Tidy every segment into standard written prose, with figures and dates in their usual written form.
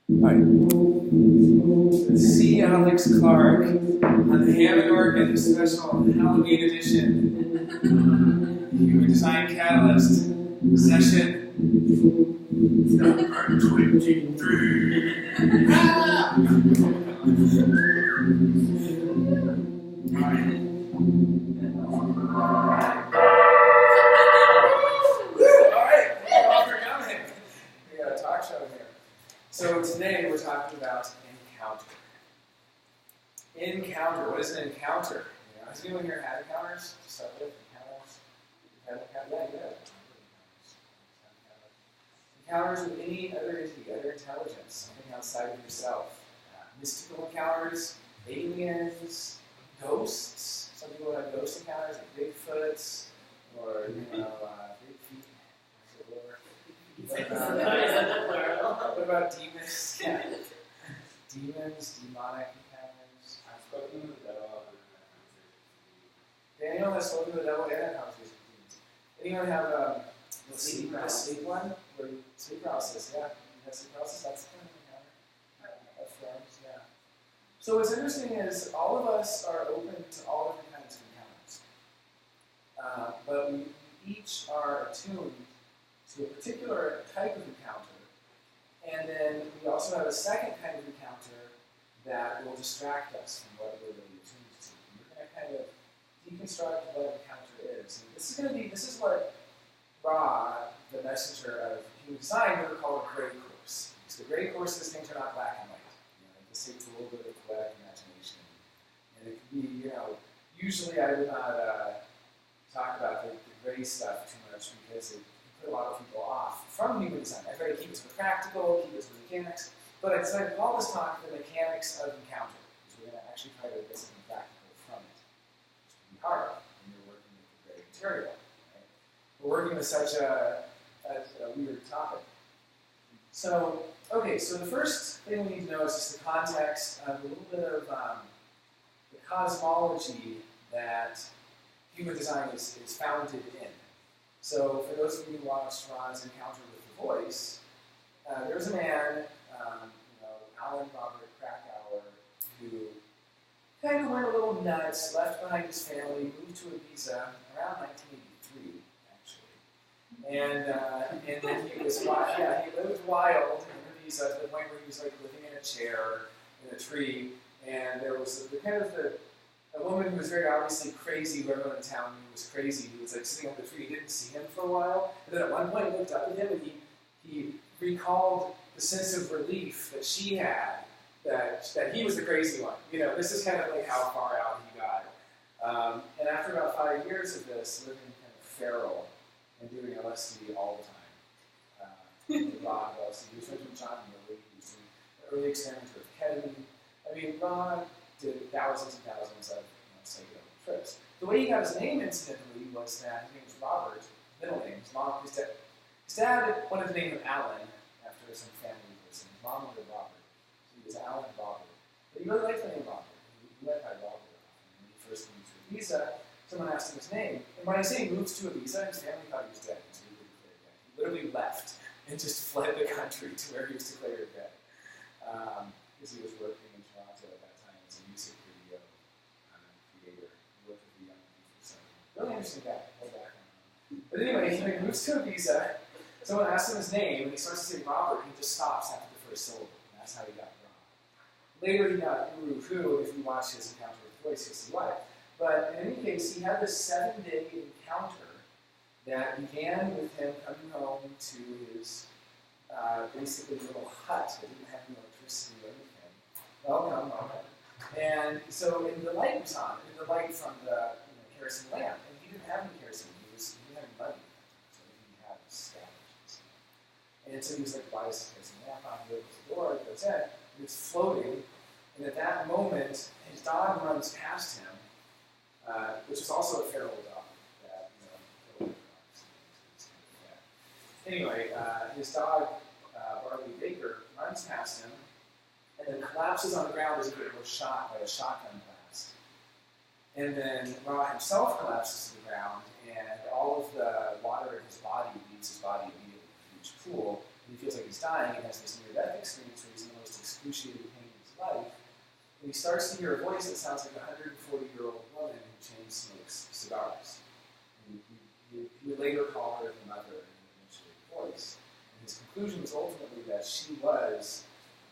Hi. C. Alex Clark on the Hammond organ, special Halloween edition. Human Design Catalyst session. Number 23. Alright, all for coming. We got a talk show here. So today we're talking about encounter. Encounter. What is an encounter? Has anyone here had encounters to start with? Encounters with any other entity, other intelligence, something outside of yourself. Mystical encounters, aliens, ghosts. Some people have ghost encounters, like Bigfoots, or big feet. What about demons? Yeah. Demons, demonic encounters. I've spoken with the devil. Anyone has spoken to the devil and had conversations with demons? Anyone have the sleep one? Where you sleep paralysis, yeah. You have sleep paralysis, that's kind of an encounter. Of forms, yeah. So what's interesting is all of us are open to all different kinds of encounters. But we each are attuned to a particular type of encounter. And then we also have a second kind of encounter that will distract us from what we're really attuned to. And we're going to kind of deconstruct what an encounter is. And this is what Ra, the messenger of human design, would call a gray course. Because the gray courses, things are not black and white. This takes a little bit of poetic imagination. And it can be, usually I would not talk about the gray stuff too much because it can put a lot of people off from human design. I try to keep it sort of practical, keep it sort of mechanics, but I decided to call this talk the mechanics of encounter, because we're going to actually try to get something practical from it, which can be hard when you're working with the gray material. Right? We're working with such a weird topic. So the first thing we need to know is just the context of a little bit of the cosmology that human design is founded in. So for those of you who watched Ra's Encounter with the Voice, there's a man, Alan Robert Krakauer, who kind of went a little nuts, left behind his family, moved to Ibiza around 1983, actually. And then he was, he lived wild in Ibiza to the point where he was like living in a chair in a tree, and there was a woman who was very obviously crazy, who everyone in town knew was crazy, who was like sitting on the tree, didn't see him for a while, and then at one point looked up at him and he recalled the sense of relief that she had, that he was the crazy one. This is kind of like how far out he got. And after about 5 years of this, living kind of feral and doing LSD all the time, a lot of LSD. He was with John Miller, he was doing early experiments with ketamine. I mean, Ron did thousands and thousands of psychedelic trips. The way he got his name, incidentally, was that his name was Robert, middle name. His dad wanted to name him Alan after some family person. His mom wanted Robert. So he was Alan Robert. But he really liked the name Robert. He went by Robert. When he first moved to Ibiza, someone asked him his name. And when I say he moved to Ibiza, his family thought he was dead. So he wouldn't declare dead. He literally left and just fled the country to where he was declared dead. Because he was working in Toronto at that time as a music video creator. He worked with the young people. So, really interesting guy. Whole background. But anyway, he moves to Ibiza. Someone asks him his name, and he starts to say Robert, and he just stops after the first syllable. And that's how he got Rob. Later, he got Uru, who, if you watch his encounter with the voice, you'll see why. But in any case, he had this 7-day encounter that began with him coming home to his basically little hut that didn't have any electricity or anything. Welcome. And so, the light was on, and the light from the kerosene lamp, and he didn't have any kerosene. He didn't have any money, so he didn't have scavengers. And so he was like, "Why is this kerosene lamp on?" He opens the door, it goes in, and it's floating. And at that moment, his dog runs past him, which is also a feral dog. Anyway, his dog, Barley Baker, runs past him and then collapses on the ground as if it was shot by a shotgun blast. And then Ra himself collapses to the ground, and all of the water in his body leaves his body immediately to a huge pool, he feels like he's dying and has this near-death experience where he's in the most excruciating pain of his life. And he starts to hear a voice that sounds like a 140-year-old woman who chain smokes cigars. And he would later call her the mother in an initially voice. And his conclusion was ultimately that she was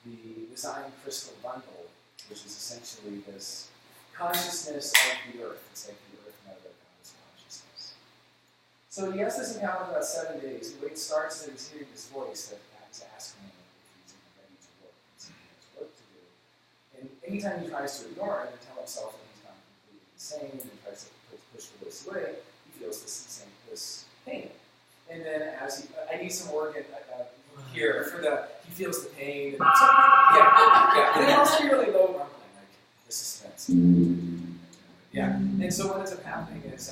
the design crystal bundle, which is essentially this consciousness of the earth. It's like the earth mother God's consciousness. So he has this encounter for about 7 days. The way it starts is that he's hearing this voice that is asking him if he's even ready to work. He has work to do. And anytime he tries to ignore it and tell himself that he's not completely insane and tries to push the voice away, he feels this pain. And then as I need some organ here for he feels the pain. And yeah. And then also really low rumbling, like the suspense. Yeah. And so what ends up happening is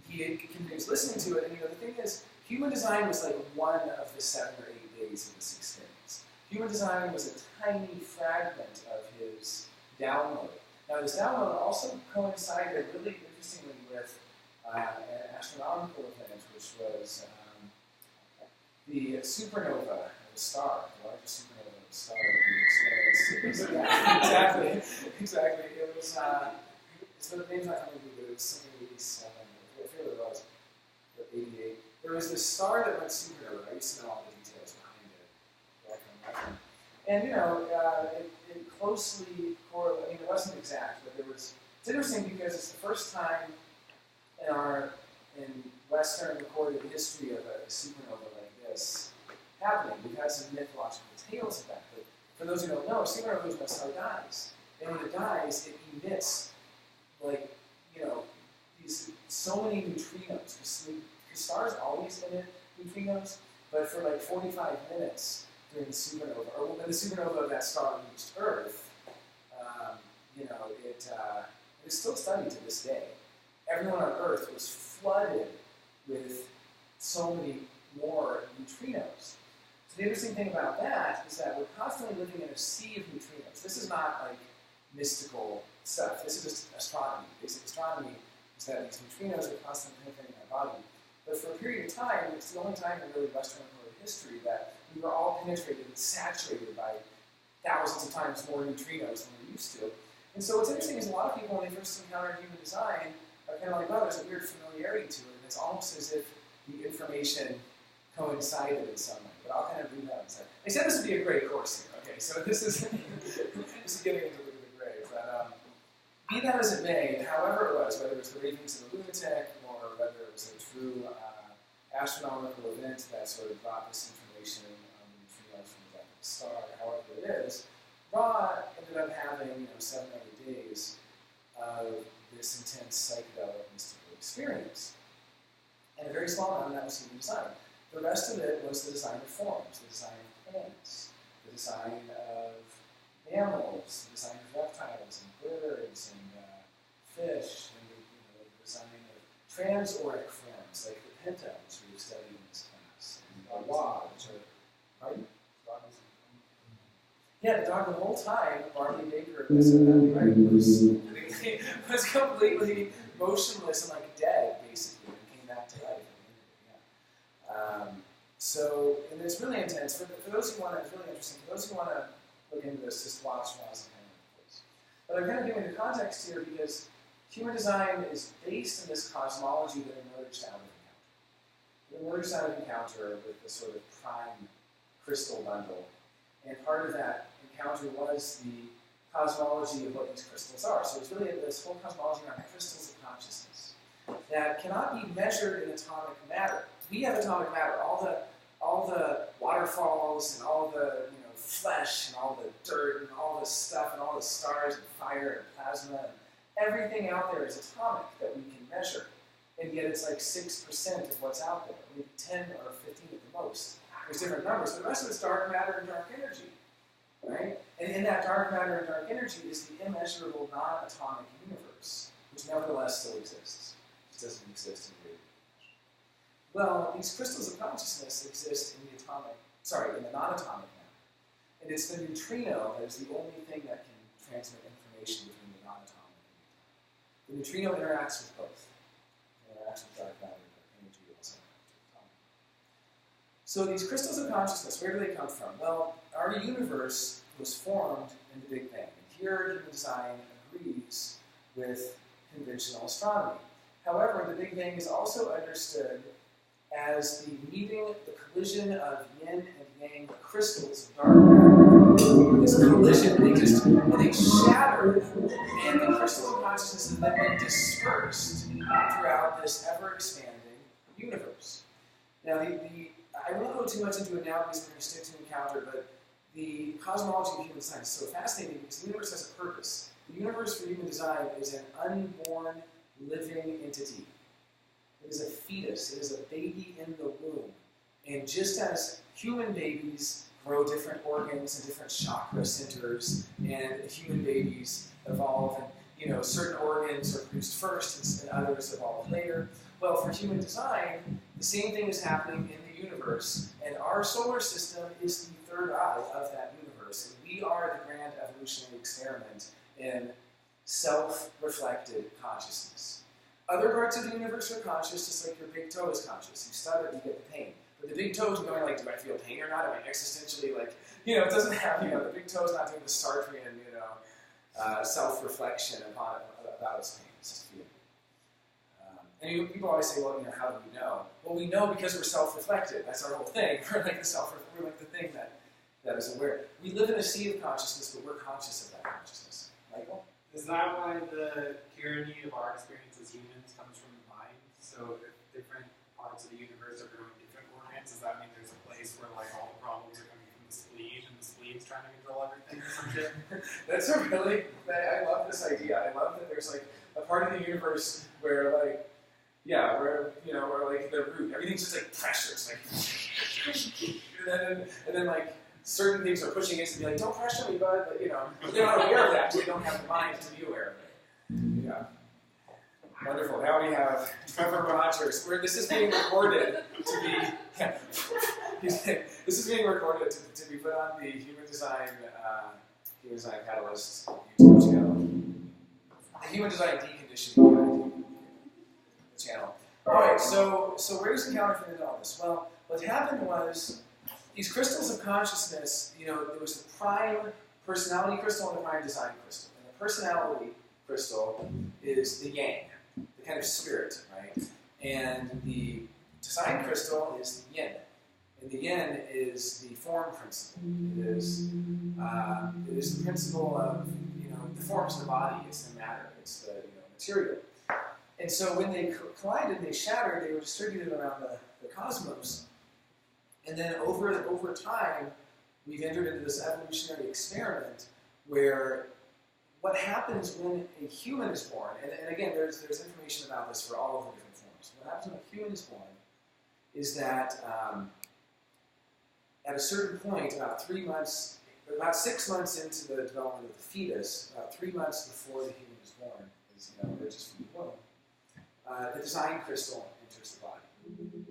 he continues listening to it, and the thing is, human design was like one of the 7 or 8 days of this experience. Human design was a tiny fragment of his download. Now, this download also coincided really interestingly with an astronomical event, which was the supernova of a star, the largest supernova of a star that we experienced. Yeah, exactly. It was, so the name's not coming to me, but it was something 87, I forget what it was, or 88. There was this star that went supernova. I used to know all the details behind it. And, it closely correlated. I mean, it wasn't exact, but it's interesting because it's the first time in Western recorded history of a supernova like this happening. We've had some mythological tales of that, but for those who don't know, a supernova is when a star dies. And when it dies, it emits, these so many neutrinos. Because stars always emit neutrinos, but for 45 minutes during the supernova, or when the supernova of that star reached Earth, it is still studied to this day. Everyone on Earth was flooded with so many more neutrinos. So the interesting thing about that is that we're constantly living in a sea of neutrinos. This is not mystical stuff. This is just astronomy. Basic astronomy is that these neutrinos are constantly penetrating our body. But for a period of time, it's the only time in really Western recorded history that we were all penetrated and saturated by thousands of times more neutrinos than we're used to. And so what's interesting is a lot of people, when they first encounter human design, are kind of like, oh, there's a weird familiarity to it. And it's almost as if the information coincided in some way. But I'll kind of do that inside. They said this would be a great course here. Okay, so this is getting into the grave. But be that as it may, however it was, whether it was the ravings of a lunatic or whether it was a true astronomical event that sort of brought this information on the neutrinos from the death of the star, however it is, Ra ended up having 7 or 8 days of this intense psychedelic mystical experience. And a very small amount of that was human design. The rest of it was the design of forms, the design of plants, the design of mammals, the design of reptiles and birds and fish, and the design of transauric forms like the penta, which we've studied in this class, and Wa, which are, pardon? Yeah, the dog the whole time, Barney Baker was completely motionless and dead, basically, and came back to life. And it's really intense. For those who want to, it's really interesting. For those who want to look into this, just watch Ra's and Course. But I'm kind of giving the context here because human design is based in this cosmology that emerged out of Encounter. It emerged out of Encounter with the sort of prime crystal bundle. And part of that encounter was the cosmology of what these crystals are. So it's really this whole cosmology around crystals of consciousness that cannot be measured in atomic matter. We have atomic matter. All the waterfalls and all the flesh and all the dirt and all the stuff and all the stars and fire and plasma and everything out there is atomic that we can measure. And yet it's 6% of what's out there. Maybe 10 or 15 at the most. There's different numbers. The rest of it's dark matter and dark energy. Right? And in that dark matter and dark energy is the immeasurable non-atomic universe, which nevertheless still exists. It doesn't exist in the Well, these crystals of consciousness exist in the non-atomic matter. And it's the neutrino that is the only thing that can transmit information between the non-atomic and the atomic. The neutrino interacts with both. It interacts with dark matter and dark energy also. So these crystals of consciousness, where do they come from? Well, our universe was formed in the Big Bang. And here, human design agrees with conventional astronomy. However, the Big Bang is also understood as the meeting, the collision of yin and yang crystals of dark matter. This collision, they shatter, and the crystals of consciousness have then been dispersed throughout this ever-expanding universe. Now, I won't go too much into it now because we're going to stick to encounter, but the cosmology of human design is so fascinating because the universe has a purpose. The universe for human design is an unborn, living entity. It is a fetus. It is a baby in the womb. And just as human babies grow different organs and different chakra centers, and human babies evolve, and certain organs are produced first and others evolve later. Well, for human design, the same thing is happening in the universe, and our solar system is the third eye of that universe, and we are the grand evolutionary experiment in self-reflected consciousness. Other parts of the universe are conscious, just like your big toe is conscious. You stutter, you get the pain. But the big toe is going like, do I feel pain or not? Am I existentially it doesn't have, the big toe is not doing the Sartrean, self-reflection about its pain. It's just feeling. And people always say, well, how do we know? Well, we know because we're self-reflected. That's our whole thing. We're like the thing that is aware. We live in a sea of consciousness, but we're conscious of that consciousness. Michael? Is that why the tyranny of our experience as humans comes from the mind? So if different parts of the universe are growing different organs, does that mean there's a place where all the problems are coming from the spleen, and the spleen's trying to control everything or some shit? That's I love this idea. I love that there's a part of the universe where where the root, everything's just pressures, and then certain things are pushing it to be don't pressure me, bud, but they're not aware of that, so they don't have the mind to be aware of it. Yeah. Wonderful. Now we have Trevor Rogers. This is being recorded to be this is being recorded to be put on the Human Design Catalyst YouTube channel. The Human Design Deconditioning channel. Alright, so where does encounter fit into all this? Well, what happened was these crystals of consciousness, there was the prime personality crystal and the prime design crystal. And the personality crystal is the yang, the kind of spirit, right? And the design crystal is the yin. And the yin is the form principle. It is the principle of, the forms of the body. It's the matter. It's the material. And so when they collided, they shattered, they were distributed around the cosmos. And then over time, we've entered into this evolutionary experiment where what happens when a human is born, and again, there's information about this for all of the different forms. What happens when a human is born is that at a certain point, about 6 months into the development of the fetus, about 3 months before the human is born, emerges from the womb, the design crystal enters the body.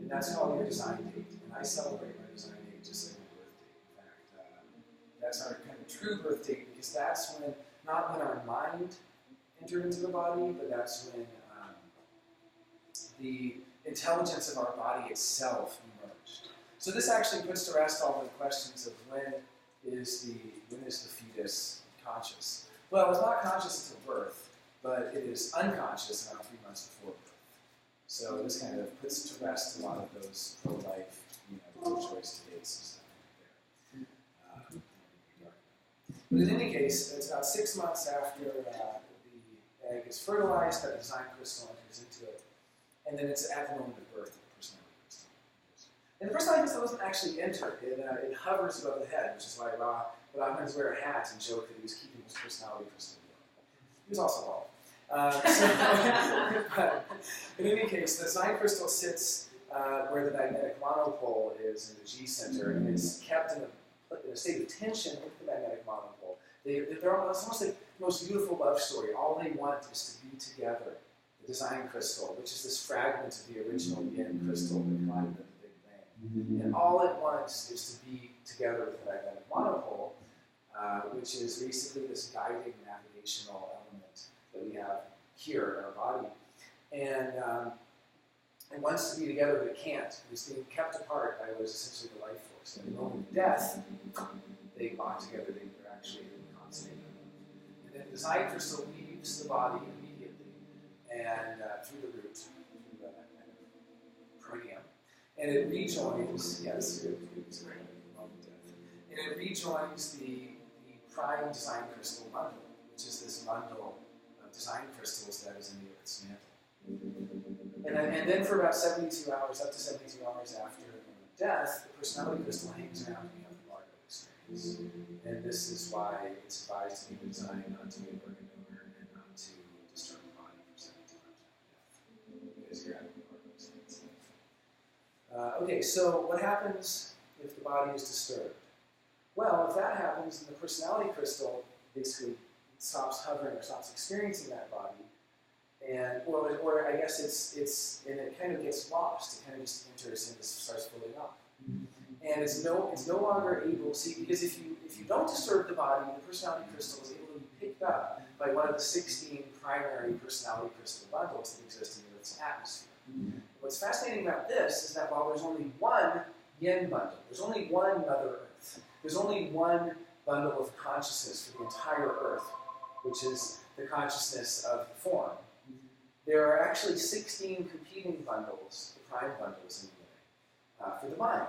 And that's called your design date. And I celebrate my design date just like my birth date. In fact, that's our kind of true birth date because that's when, not when our mind entered into the body, but that's when the intelligence of our body itself emerged. So this actually puts to rest all the questions of when is the fetus conscious? Well, it's not conscious until birth, but it is unconscious around 3 months before birth. So this kind of puts to rest a lot of those pro-life, pro-choice debates there. But in any case, it's about 6 months after the egg is fertilized that the design crystal enters into it, and then it's at the moment of birth that the personality crystal enters. And the personality crystal doesn't actually enter; it hovers above the head, which is why Rahman's wear a hat and joke that he was keeping his personality crystal warm. He was also bald. But in any case, the design crystal sits where the magnetic monopole is in the G center, and it's kept in a state of tension with the magnetic monopole. It's almost like the most beautiful love story. All they want is to be together. The design crystal, which is this fragment of the original yin crystal that collided with the Big Bang. And all it wants is to be together with the magnetic monopole, which is basically this guiding navigational element that we have here in our body. And It wants to be together, but it can't. It's being kept apart by what is essentially the life force. And in the moment of death, they bond together. They're actually consummated. And then the design crystal leaves the body immediately and through the root, through the perineum, and it rejoins. Yes, it is great. And it rejoins the prime design crystal bundle, which is this bundle of design crystals that is in the Earth's mantle. And then for about 72 hours, up to 72 hours after death, the personality crystal hangs around and you have the Bardo experience. And this is why it's advised to be designed not to be an organ donor and not to disturb the body for 72 hours after death, because you're having the Bardo experience. Okay, so what happens if the body is disturbed? Well, if that happens, then the personality crystal basically stops hovering or stops experiencing that body, and or I guess and it kind of gets lost. It kind of just enters and just starts filling up, and it's no longer able. See, because if you don't disturb the body, the personality crystal is able to be picked up by one of the 16 primary personality crystal bundles that exist in the Earth's atmosphere. What's fascinating about this is that while there's only one yin bundle, there's only one Mother Earth. There's only one bundle of consciousness for the entire Earth, which is the consciousness of the form. There are actually 16 competing bundles, the prime bundles anyway, for the mind.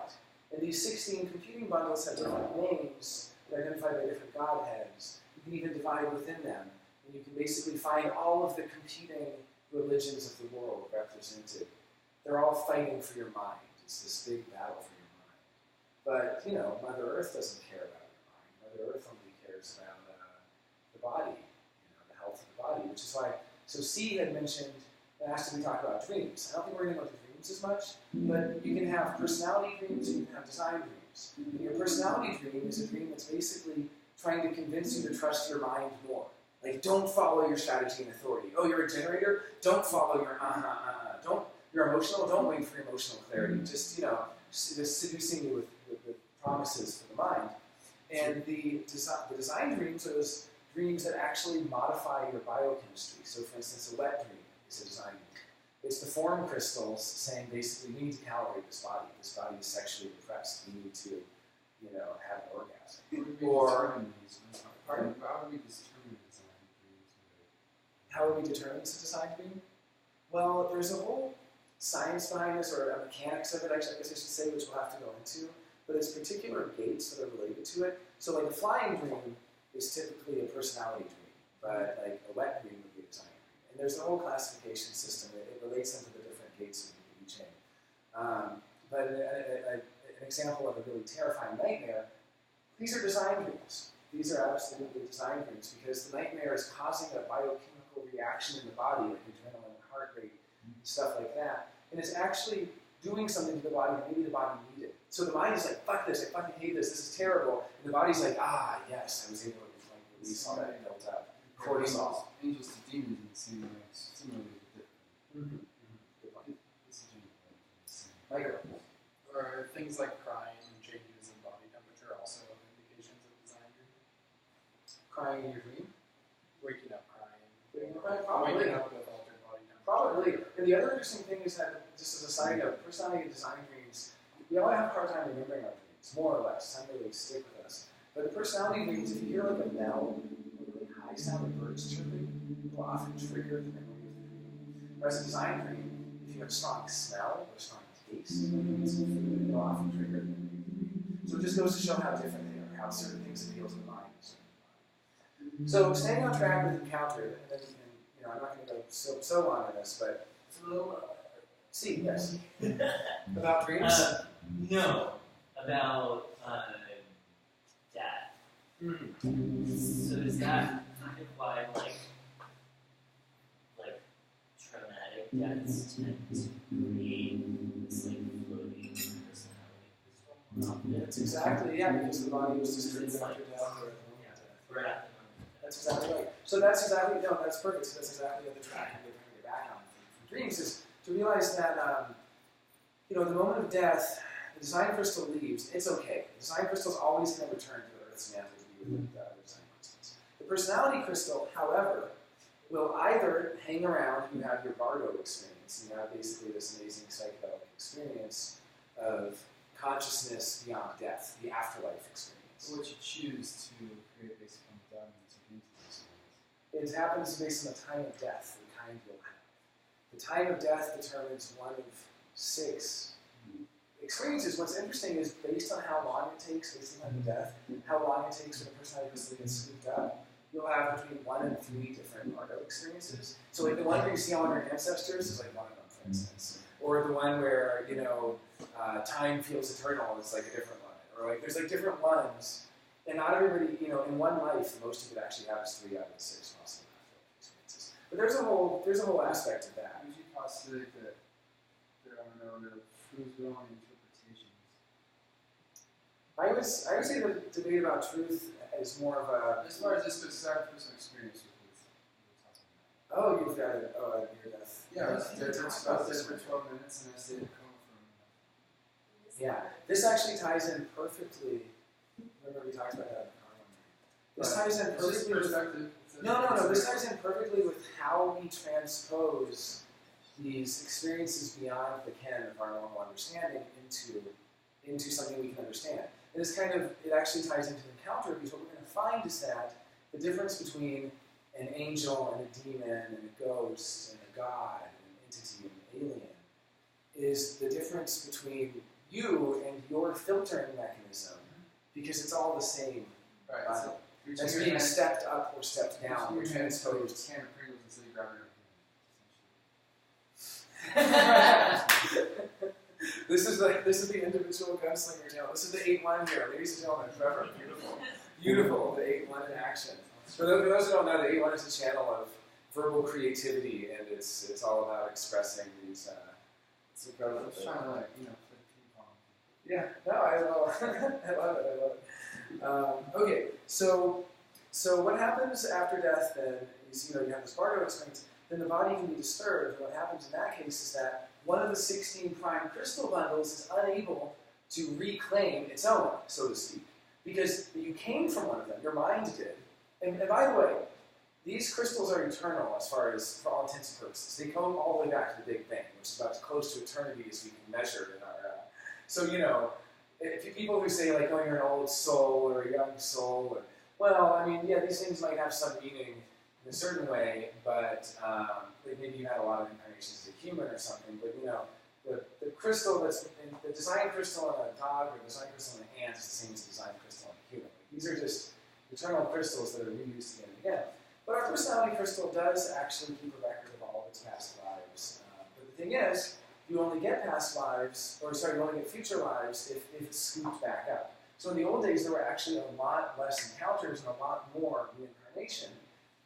And these 16 competing bundles have different names. They're identified by different godheads. You can even divide within them. And you can basically find all of the competing religions of the world represented. They're all fighting for your mind. It's this big battle for your mind. But, Mother Earth doesn't care about your mind. Mother Earth only cares about the body, the health of the body, which is why, so C had mentioned, asked if we talk about dreams. I don't think we're going to go into dreams as much, but you can have personality dreams, you can have design dreams. And your personality dream is a dream that's basically trying to convince you to trust your mind more. Like, don't follow your strategy and authority. Oh, you're a generator? Don't follow your you're emotional? Don't wait for emotional clarity. Just, just seducing you with promises for the mind. And the design dreams are those dreams that actually modify your biochemistry. So, for instance, a wet dream is a design dream. It's the form crystals saying basically we need to calibrate this body. This body is sexually depressed. We need to, have an orgasm. Pardon? How do we determine design dreams? How would we determine it's a design dream? Well, there's a whole science behind this, or a mechanics of it, I guess I should say, which we'll have to go into. But there's particular gates that are related to it. So, like a flying dream is typically a personality dream, but like a wet dream would be a design dream. And there's a whole classification system. It relates them to the different gates of each chain. But an example of a really terrifying nightmare, these are design dreams. These are absolutely design dreams because the nightmare is causing a biochemical reaction in the body, like adrenaline, heart rate, stuff like that. And it's actually doing something to the body that maybe the body needed. So the mind is like, fuck this, I fucking hate this is terrible. And the body's like, yes, I was able to release all that built up. Cortisol. Angels to demons in the same way, similarly different. Good point. It's a general Michael. Or things like crying and changes in body temperature also indications of design dream. Crying in your dream? Waking up crying. Probably. Waking up with altered body temperature. Probably. And the other interesting thing is that, just as a side note, personality and design dreams, we all have a hard time remembering our dreams, more or less. Some really stick with us. But the personality dreams, if you hear like a bell, a really high sound of birds chirping, it will often trigger the memory of the dream. Whereas a design dream, if you have strong smell or strong taste, it will often trigger the memory of the dream. So it just goes to show how different they are, how certain things appeal to the mind. So staying on track with Encounter, and I'm not going to go so long on this, but it's a little. See, yes. About dreams? No, about death. So is that kind of why, like traumatic deaths tend to create this floating personality? That's exactly, because the body was distributed after death or at the moment of death. Right at the moment of death. That's exactly right. So that's perfect. So that's exactly the track I'm going to get back on from dreams is to realize that, the moment of death, the design crystal leaves, it's okay. The design crystal is always going to return to the Earth's mantle to be with the other design crystals. The personality crystal, however, will either hang around and you have your Bardo experience, experience. And you have basically this amazing psychedelic experience of consciousness beyond death, the afterlife experience. So what you choose to create based upon the dogma to into this It happens based on the time of death, the kind you'll have. The time of death determines one of 6 experiences. What's interesting is based on how long it takes, based on the death, how long it takes for the personality crystal to get scooped up, you'll have between 1 and 3 different Bardo experiences. So like the one where you see all of your ancestors is like one of them, for instance. Or the one where, time feels eternal is like a different one. Or like there's like different ones. And not everybody, in one life, most of it actually has 3 out of the 6 possible experiences. But there's a whole aspect of that. Would you postulate that there are no truth-drawing interpretations? I would say the debate about truth is more of a. As far as this personal experience with talking about. Oh, you've got it. Oh, near death. Yeah, I was there for 12 minutes and I stayed at home from. Yeah, this actually ties in perfectly. Remember we talked about that in the car one night. This ties in perfectly with. No. This ties in perfectly with how we transpose these experiences beyond the ken of our normal understanding into something we can understand. And it actually ties into the encounter, because what we're going to find is that the difference between an angel and a demon and a ghost and a god and an entity and an alien is the difference between you and your filtering mechanism, because it's all the same. Right. Body. So That's being stepped up or stepped down. You're transposed. Can of Pringles until you grab it. This is the individual gunslinger tale. This is the 8-1 here, ladies and gentlemen. Trevor, beautiful. The 8-1 in action. For those who don't know, the 8-1 is a channel of verbal creativity, and it's all about expressing these. It's incredible. I'm trying to play ping pong. Yeah. No, I love it. Okay, so what happens after death then is you have this Bardo experience. Then the body can be disturbed. What happens in that case is that one of the 16 prime crystal bundles is unable to reclaim its own, so to speak, because you came from one of them. Your mind did. And by the way, these crystals are eternal for all intents and purposes. They go all the way back to the Big Bang, which is about as close to eternity as we can measure in our. If people who say like, you're an old soul or a young soul, these things might have some meaning in a certain way, but maybe you had a lot of incarnations as a human or something. But the crystal the design crystal on a dog or the design crystal on an ant is the same as the design crystal on a human. These are just eternal crystals that are reused again and again. But our personality crystal does actually keep a record of all of its past lives. But the thing is, you only get you only get future lives if it's scooped back up. So in the old days, there were actually a lot less encounters and a lot more reincarnation,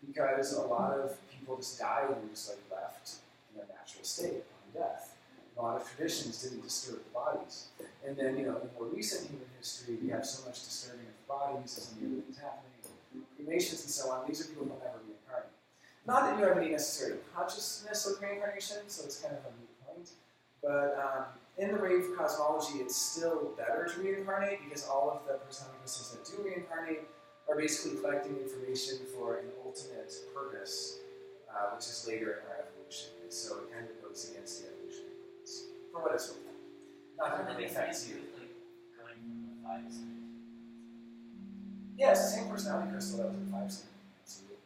because a lot of people just died and just left in their natural state on death. A lot of traditions didn't disturb the bodies. And then, in more recent human history, we have so much disturbing of the bodies, so many things happening, cremations and so on. These are people who will never reincarnate. Not that you have any necessary consciousness of reincarnation, so it's kind of a moot point. But in the rave cosmology, it's still better to reincarnate, because all of the personality crystals that do reincarnate are basically collecting information for an ultimate purpose, which is later in our evolution. And so it kind of goes against the evolutionary purpose, for what it's worth. Not that it really affects you. Going from the 5 centimeters. Yeah, it's the same personality crystal that was in 5 centimeters, absolutely.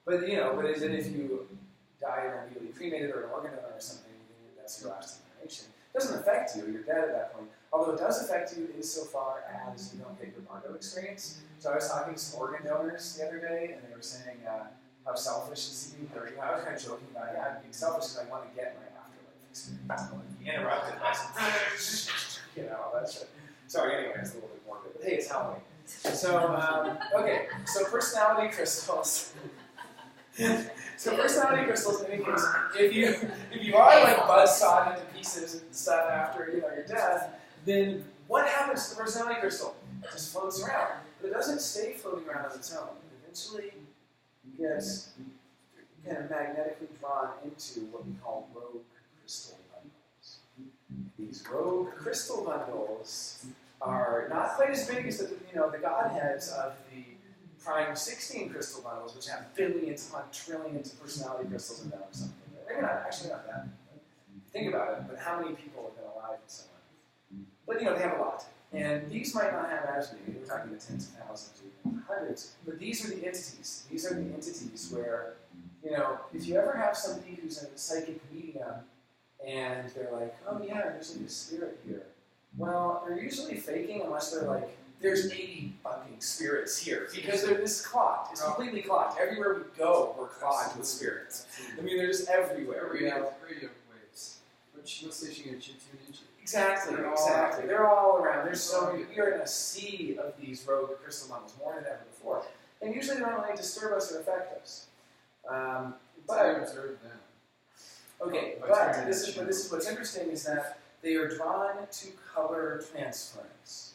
But then if you die and are immediately cremated or an organ donor or something, that's your last incarnation. It doesn't affect you, you're dead at that point. Although it does affect you insofar as you don't get your Bardo experience. So I was talking to some organ donors the other day, and they were saying how selfish it seemed. I was kind of joking about, I'm being selfish because I want to get my afterlife experience. I want to be interrupted by some, all that shit. Sorry, anyway, it's a little bit morbid, but hey, it's Halloween. So, so personality crystals. So personality crystals, in any case, if you are buzzsawed into pieces and stuff after your death, then what happens to the personality crystal? It just floats around. But it doesn't stay floating around on its own. It eventually gets kind of magnetically drawn into what we call rogue crystal bundles. These rogue crystal bundles are not quite as big as the godheads of the prime 16 crystal bundles, which have billions upon trillions of personality crystals in them or something. Maybe not, actually not that. Think about it, but how many people have been alive in someone? But they have a lot. And these might not have as many. We're talking the tens of thousands, even hundreds. But these are the entities. These are the entities where, if you ever have somebody who's a psychic medium and they're like, oh yeah, there's like a spirit here. Well, they're usually faking unless they're like, there's 80 fucking spirits here. Because they're this clogged. It's completely clogged. Everywhere we go, we're clogged with spirits. I mean, they're just everywhere. Radio waves. Which what station you tune into? Exactly. They're all around. There's so many. We are in a sea of these rogue crystal models, more than ever before. And usually they don't really disturb us or affect us. But I observe them. Okay, but this is what's interesting is that they are drawn to color transference.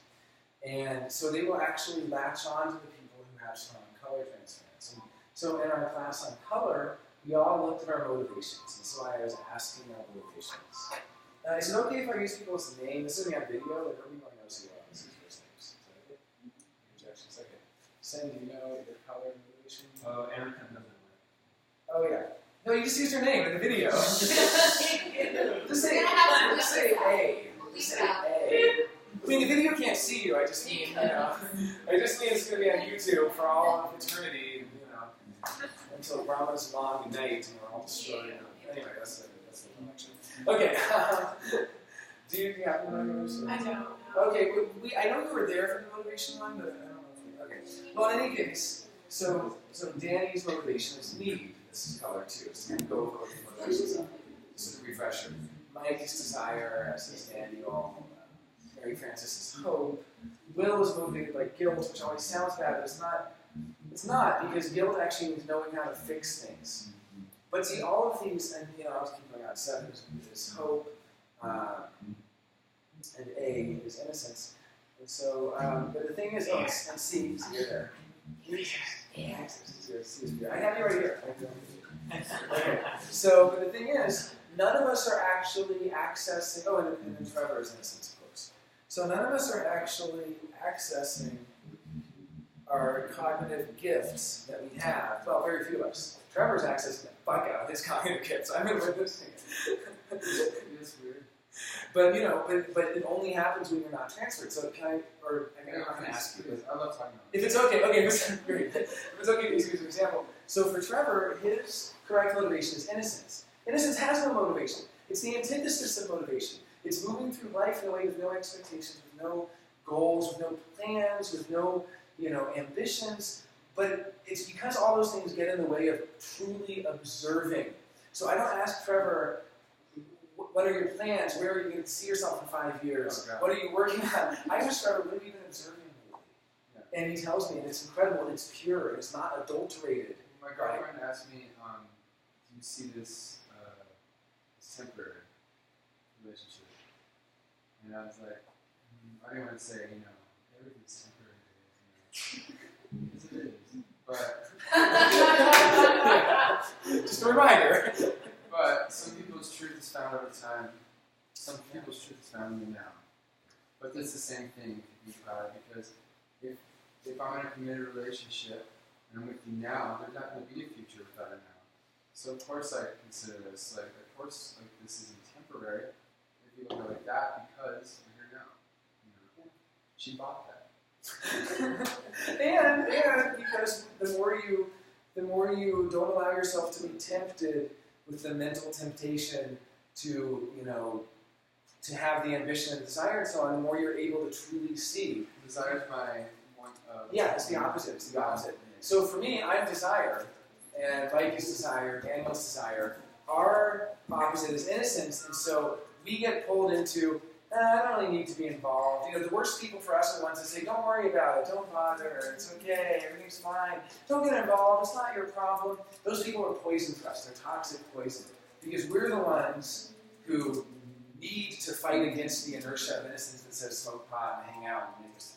And so they will actually latch on to the people who have strong color transference. And so in our class on color, we all looked at our motivations. And so I was asking our motivations. Is it okay if I use people's name? This is on video, like nobody really knows who you are. This is first names. Is that okay? Injections, okay. Sen, do you know your color motivation? Oh, Aaron doesn't know. Oh yeah. No, you just use your name in the video. just say A. Just say A. I mean, the video can't see you. I just mean, I just mean it's going to be on YouTube for all of eternity, until Brahma's long night and we're all destroyed. Anyway, that's the election. Okay. Do you have one of those? I don't. Okay, I know you were there for the motivation one, but I don't know. Okay. Well, in any case, so Danny's motivation is need. This is color 2. It's going to go over the motivations. This is a refresher. Mike's desire, as is Daniel. Mary Francis is hope. Will is motivated by guilt, which always sounds bad, but it's not. It's not, because guilt actually means knowing how to fix things. But see, all of these, and I'll just keep going on. 7 is hope, and A is innocence. And so, but the thing is, and C is here. I have you right here. Okay. So, but the thing is, none of us are actually accessing. Oh, and then Trevor is innocence, of course. So none of us are actually accessing our cognitive gifts that we have. Well, very few of us. Trevor's accessing the fuck out of his cognitive gifts. I'm witnessing it. It's weird. But but it only happens when you're not transferred. So I'm not going to ask you. I love talking about it. If it's okay, if it's okay to use an example. So for Trevor, his correct motivation is innocence. Innocence has no motivation. It's the antithesis of motivation. It's moving through life in a way with no expectations, with no goals, with no plans, with no ambitions. But it's because all those things get in the way of truly observing. So I don't ask Trevor, what are your plans? Where are you going to see yourself in 5 years? Oh, what are you working on? I ask Trevor, what have you been observing lately? Yeah. And he tells me, and it's incredible, and it's pure, and it's not adulterated. My girlfriend asked me, do you see this temporary relationship? And I was like, I didn't want to say, everything's temporary. Yes, it is. But just a reminder. But some people's truth is found over time. Some people's truth is found in the now. But it's the same thing if you think about it, because if I'm in a committed relationship and I'm with you now, there's not going to be a future without a now. So of course I consider this of course this isn't temporary. If you look at it like that, because we're here now. She bought that. and because the more you don't allow yourself to be tempted with the mental temptation to have the ambition and desire and so on, the more you're able to truly see. Desire is my one. It's the opposite. It's the opposite. So for me, I'm desire, and Mike is desire, Daniel's desire. Our opposite is innocence, and so we get pulled into, I don't really need to be involved. The worst people for us are the ones that say, don't worry about it, don't bother, it's okay, everything's fine, don't get involved, it's not your problem. Those people are poison for us, they're toxic poison. Because we're the ones who need to fight against the inertia of innocence that says smoke pot and hang out and just,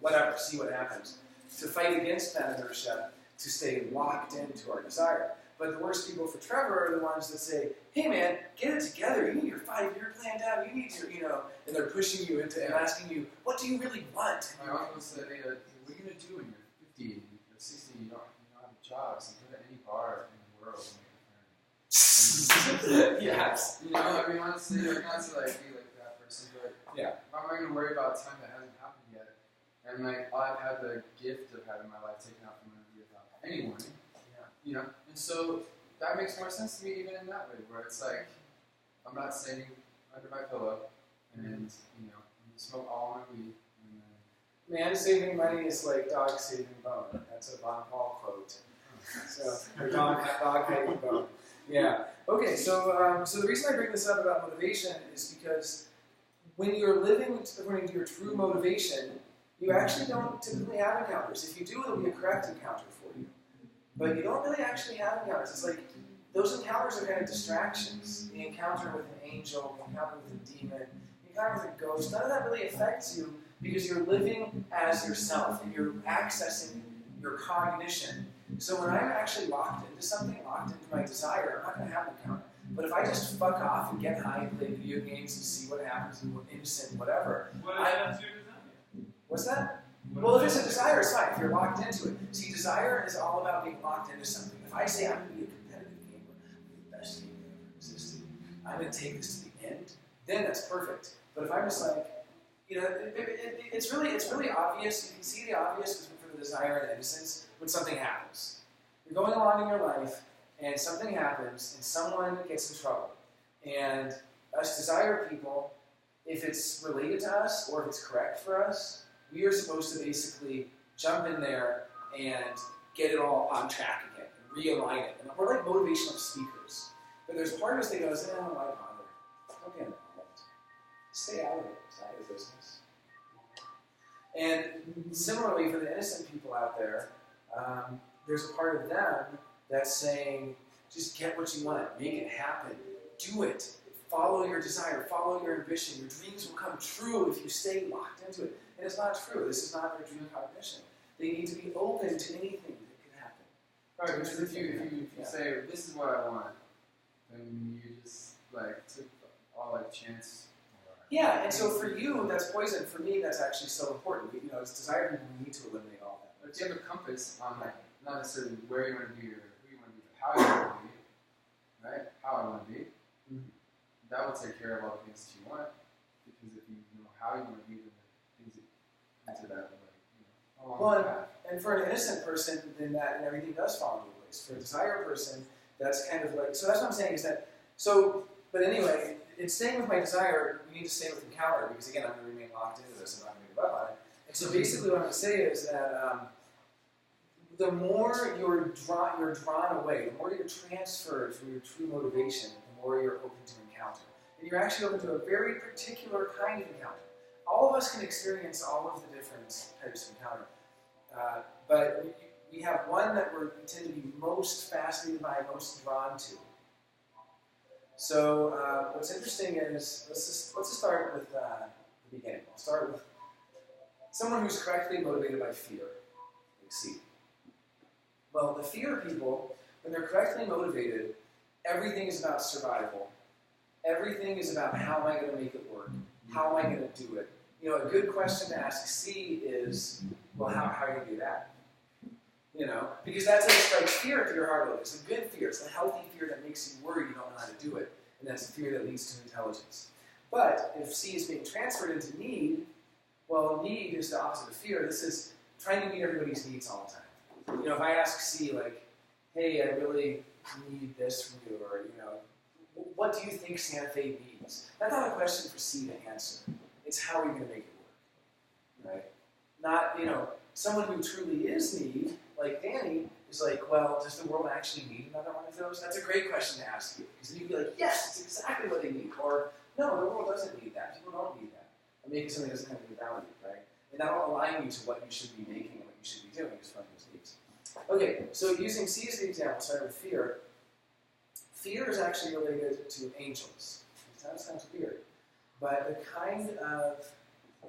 whatever, see what happens. To fight against that inertia, to stay locked into our desire. But the worst people for Trevor are the ones that say, hey man, get it together, you need your 5-year plan down, you need your, and they're pushing you into and asking you, what do you really want? My uncle said, hey, what are you going to do when you're 50, you're 60, you don't have a job, so go to any bar in the world and make a friend. I mean, honestly, like, not to like be like that person, but Yeah. how am I gonna worry about time that hasn't happened yet? And like, I've had the gift of having my life taken out from under me without anyone. Yeah. You know, and so that makes more sense to me even in that way, where it's like I'm not sitting under my pillow and you know smoke all my weed. And then, Man saving money is like dog saving bone. That's a Von Paul quote. So, or dog hiding bone. Yeah. Okay. So, so the reason I bring this up about motivation is because when you're living according to your true motivation, you actually don't typically have encounters. If you do, it'll be a correct encounter for you. But you don't really actually have encounters. It's like those encounters are kind of distractions. The encounter with an angel, the encounter with a demon, the encounter with a ghost, none of that really affects you because you're living as yourself and you're accessing your cognition. So when I'm actually locked into something, locked into my desire, I'm not going to have an encounter. But if I just fuck off and get high and play video games and see what happens and what innocent, whatever. What if that's your desire? What's that? Well, if it's a desire, it's fine. If you're locked into it. See, desire is all about being locked into something. If I say I'm going to be a competitive gamer, the best game that ever existed, I'm going to take this to the end, then that's perfect. But if I'm just like, you know, it's really obvious. You can see the obvious for the desire and innocence when something happens. You're going along in your life, and something happens, and someone gets in trouble. And us desire people, if it's related to us or if it's correct for us, we are supposed to basically jump in there and get it all on track again and realign it. And we're like motivational speakers. But there's part of us that goes, why bother? Don't get involved. Stay out of it. It's not your business. And similarly, for the innocent people out there, there's a part of them that's saying, just get what you want, make it happen, do it, follow your desire, follow your ambition. Your dreams will come true if you stay locked into it. And it's not true. This is not their dream cognition. They need to be open to anything that can happen. right, because if you say this is what I want, then you just like took all like chance. Yeah, and so for you, that's poison. For me, that's actually so important. You know, as desire people, we need to eliminate all that. But if you have a compass on like not necessarily where you want to be or who you want to be, but how you want to be, right? How I want to be. That will take care of all the things that you want. Because if you know how you want to be, then the things that into that will like along the path. And for an innocent person, then that and everything does fall into place. For a desire person, that's kind of like, so that's what I'm saying is that, so, but anyway, in staying with my desire, we need to stay with encounter, because again, I'm going to remain locked into this, I'm not going to give up on it. And so basically what I'm going to say is that the more you're drawn away, the more you're transferred from your true motivation, the more you're open to encounter. And you're actually open to a very particular kind of encounter. All of us can experience all of the different types of encounter. But we have one that we tend to be most fascinated by, most drawn to. So what's interesting is, let's just start with the beginning. I'll start with someone who's correctly motivated by fear. Like C. Well, the fear people, when they're correctly motivated, everything is about survival. Everything is about how am I going to make it work? How am I going to do it? You know, a good question to ask C is, well, how are you going to do that? You know, because that's what strikes fear into your heart. It's a good fear. It's a healthy fear that makes you worry you don't know how to do it. And that's a fear that leads to intelligence. But if C is being transferred into need, well, need is the opposite of fear. This is trying to meet everybody's needs all the time. You know, if I ask C, like, hey, I really need this from you, or, you know, what do you think Santa Fe needs? That's not a question for C to answer. It's how are you going to make it work, right? Not, you know, someone who truly is need, like Danny, is like, well, does the world actually need another one of those? That's a great question to ask you, because you'd be like, yes, it's exactly what they need. Or, no, the world doesn't need that. People don't need that. I'm making something that doesn't have any value, right? And that'll align you to what you should be making and what you should be doing, just from those needs. Okay, so using C as the example, starting with fear. Fear is actually related to angels. That sounds weird. But the kind of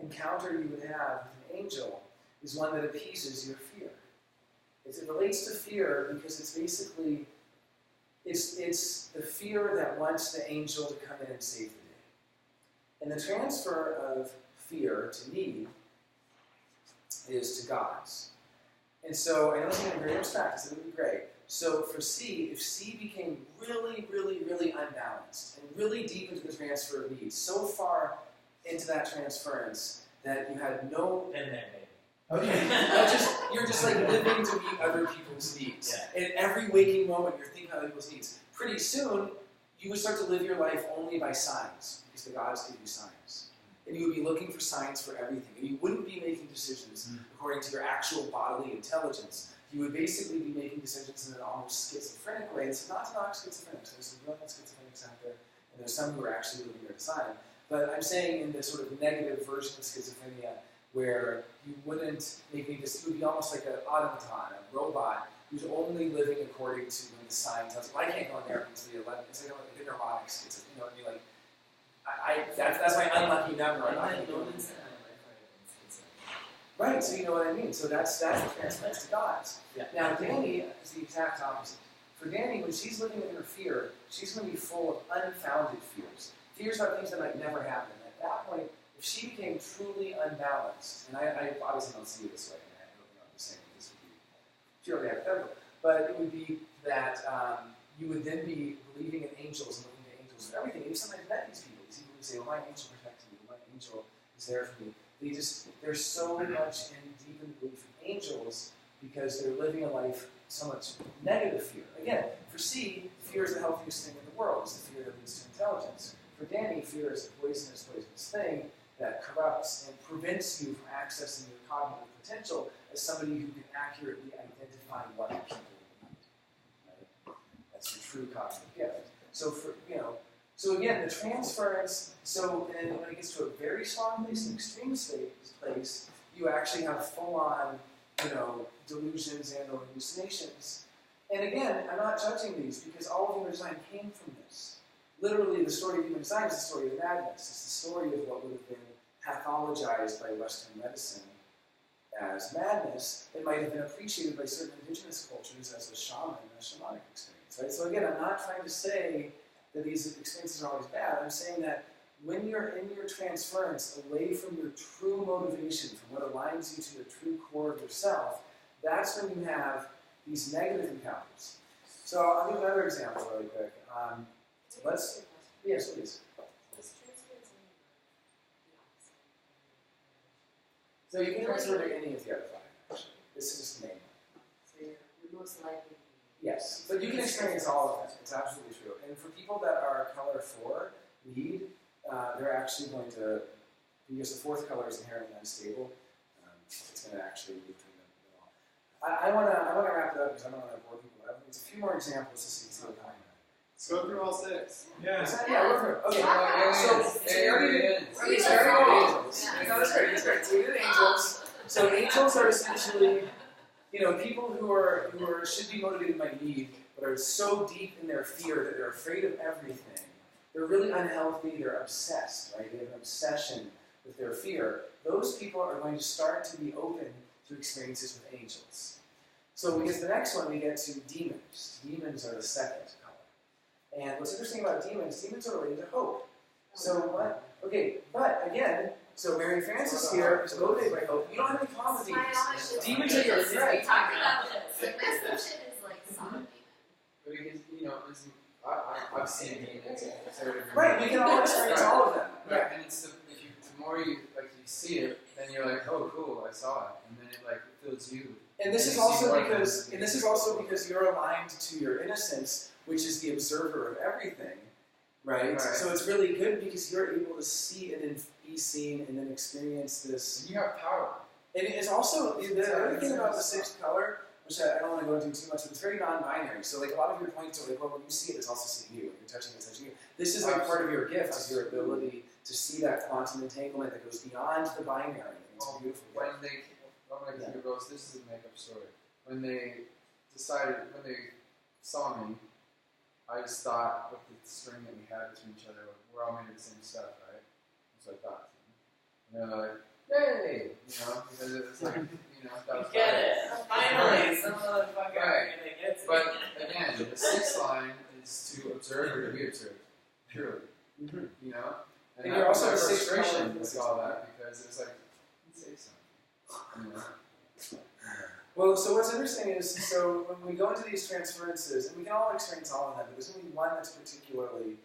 encounter you would have with an angel is one that appeases your fear. It relates to fear because it's basically, it's the fear that wants the angel to come in and save the day. And the transfer of fear to need is to God's. And so I know it's getting very abstract, so it would be great. So for C, if C became really, really, really unbalanced and really deep into the transfer of needs, so far into that transference that you had no. Been there, baby. Okay, you're just like living to meet other people's needs. Yeah. And every waking moment, you're thinking about other people's needs. Pretty soon, you would start to live your life only by signs, because the gods give you signs. And you would be looking for signs for everything. And you wouldn't be making decisions according to your actual bodily intelligence. You would basically be making decisions in an almost schizophrenic way. It's not to knock schizophrenics. There's some brilliant schizophrenics out there, and there's some who are actually living their design. But I'm saying in this sort of negative version of schizophrenia, where you wouldn't make any decisions, you would be almost like an automaton, a robot, who's only living according to when the sign tells you, well, I can't go in there because the 11, it's like a neurotic schizophrenia, you know what I mean? Like, that's my unlucky number. I'm not going to go in there. Right, so you know what I mean. So that's the transference to gods. Yeah. Now, Dani is the exact opposite. For Dani, when she's living in her fear, she's going to be full of unfounded fears. Fears about things that might never happen. At that point, if she became truly unbalanced, and I obviously don't see it this way, and I don't know I'm just saying this would be purely hypothetical, but it would be that you would then be believing in angels and looking at angels for everything. And you sometimes met these people who say, well, my angel protects me, my angel is there for me. They're so much in deep in belief in angels because they're living a life so much negative fear. Again, for C, fear is the healthiest thing in the world. It's the fear that leads to intelligence. For Dani, fear is a poisonous thing that corrupts and prevents you from accessing your cognitive potential as somebody who can accurately identify what people need. Right? That's the true cognitive gift. So again, the transference, so then when it gets to a very strong place, an extreme place, you actually have full-on, delusions and or hallucinations. And again, I'm not judging these because all of human design came from this. Literally, the story of human design is the story of madness. It's the story of what would have been pathologized by Western medicine as madness. It might have been appreciated by certain indigenous cultures as a shaman, a shamanic experience. Right? So again, I'm not trying to say that these experiences are always bad. I'm saying that when you're in your transference away from your true motivation, from what aligns you to the true core of yourself, that's when you have these negative encounters. So I'll give another example really quick. Yes, please. So you can transfer to any of the other five, actually. This is just the main one. So you're most likely. Yes, but you can experience all of it. It's absolutely true. And for people that are color 4 lead, they're actually going to, because the fourth color is inherently unstable, it's going to actually move between them all. I want to wrap it up because I don't want to bore people. But there's a few more examples just so you can see what I'm talking about. Let's go through all 6. Yeah, we're through. Okay, so we already started with angels. No, that's great. So we did angels. So angels are essentially, people who should be motivated by need, but are so deep in their fear that they're afraid of everything. They're really unhealthy. They're obsessed, right? They have an obsession with their fear. Those people are going to start to be open to experiences with angels. So we get to the next one. We get to demons. Demons are the second color. And what's interesting about demons are related to hope. So what? Okay, but again, so Mary Frances here is motivated by hope. You don't have any problem with demons. Demons are your threat. We talked about this. The message is like solid demon. Because, I've seen demons. Right, we can all experience all of them. Right, Yeah. and it's the more you see it, then you're like, oh, cool, I saw it, and then it fills you. And this is also because you're aligned to your innocence, which is the observer of everything, right? So it's really good because you're able to see and then be seen and then experience this. And you have power. And it's also the other thing about the sixth color, which I don't want to go into too much, but it's very non-binary. So a lot of your points are well, when you see it, it's also seeing you. When you're touching it, it's touching you. This is part of your gift, is your ability to see that quantum entanglement that goes beyond the binary. And it's a beautiful gift. This is a makeup story. When they saw me, I just thought with the string that we had between each other, we're all made of the same stuff, right? So I thought. And they're like, hey! Because it was like, that was Get it! Finally, some motherfucker Right. gets it. But again, the sixth line is to observe or to be observed, purely. Mm-hmm. And And you're also my a sixth frustration color. with all that because it's like, say something. Well, so what's interesting is, so when we go into these transferences, and we can all experience all of them, but there's only one that's particularly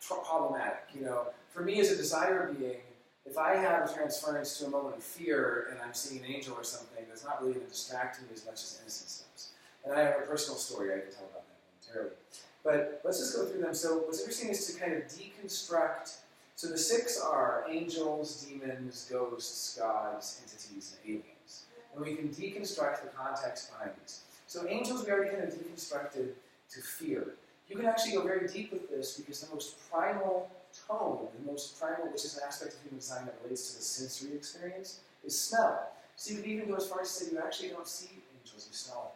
problematic. You know, for me as a desire being, if I have a transference to a moment of fear and I'm seeing an angel or something, that's not really going to distract me as much as innocence does. And I have a personal story I can tell about that momentarily. But let's just go through them. So what's interesting is to kind of deconstruct. So the 6 are angels, demons, ghosts, gods, entities, and aliens. And we can deconstruct the context behind these. So angels we already kind of deconstructed to fear. You can actually go very deep with this because the most primal tone, the most primal, which is an aspect of human design that relates to the sensory experience, is smell. So you can even go as far as to say you actually don't see angels, you smell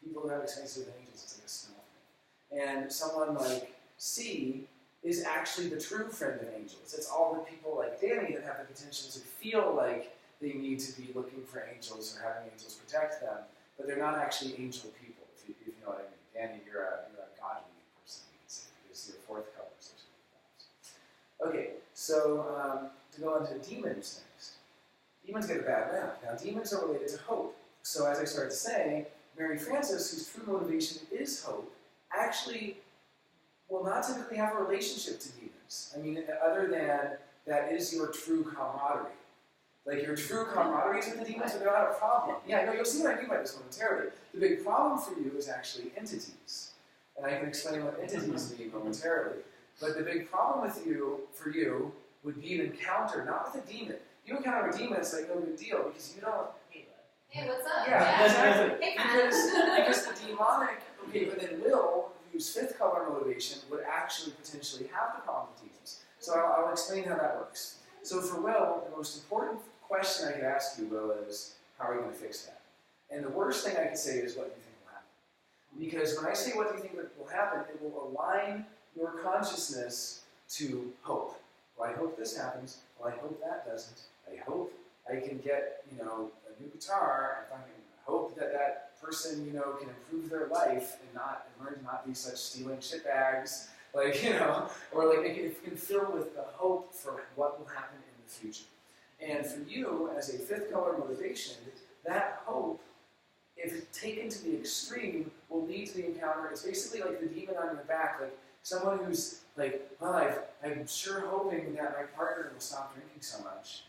them. People who have experiences with angels, it's like a smell thing. And someone like C is actually the true friend of angels. It's all the people like Danny that have the potential to feel like they need to be looking for angels or having angels protect them, but they're not actually angel people, if you know what I mean. Danny, you're a godly person, you can say. It's your 4th color, so something like that. Okay, so to go on to demons next. Demons get a bad rap. Now, demons are related to hope. So as I started to say, Mary Frances, whose true motivation is hope, actually will not typically have a relationship to demons. I mean, other than that is your true camaraderie. Like, your true camaraderie is with the demons, but they're not a problem. Yeah, no, you'll see what I mean by this momentarily. The big problem for you is actually entities. And I can explain what entities mean momentarily. But the big problem for you, would be an encounter, not with a demon. You encounter a demon, it's like no big deal, because you don't... Hey, what's up? Yeah, exactly. Hey, man. Because the demonic, okay, but then Will, whose 5th color motivation, would actually potentially have the problem with demons. So I'll explain how that works. So for Will, the most important question I could ask you, Will, is how are you going to fix that? And the worst thing I can say is what do you think will happen? Because when I say what do you think will happen, it will align your consciousness to hope. Well, I hope this happens. Well, I hope that doesn't. I hope I can get, a new guitar. I hope that person, can improve their life and learn to not be such stealing shitbags. Or it can fill with the hope for what will happen in the future. And for you, as a 5th color motivation, that hope, if taken to the extreme, will lead to the encounter. It's basically like the demon on your back, like someone who's like, well, I'm sure hoping that my partner will stop drinking so much.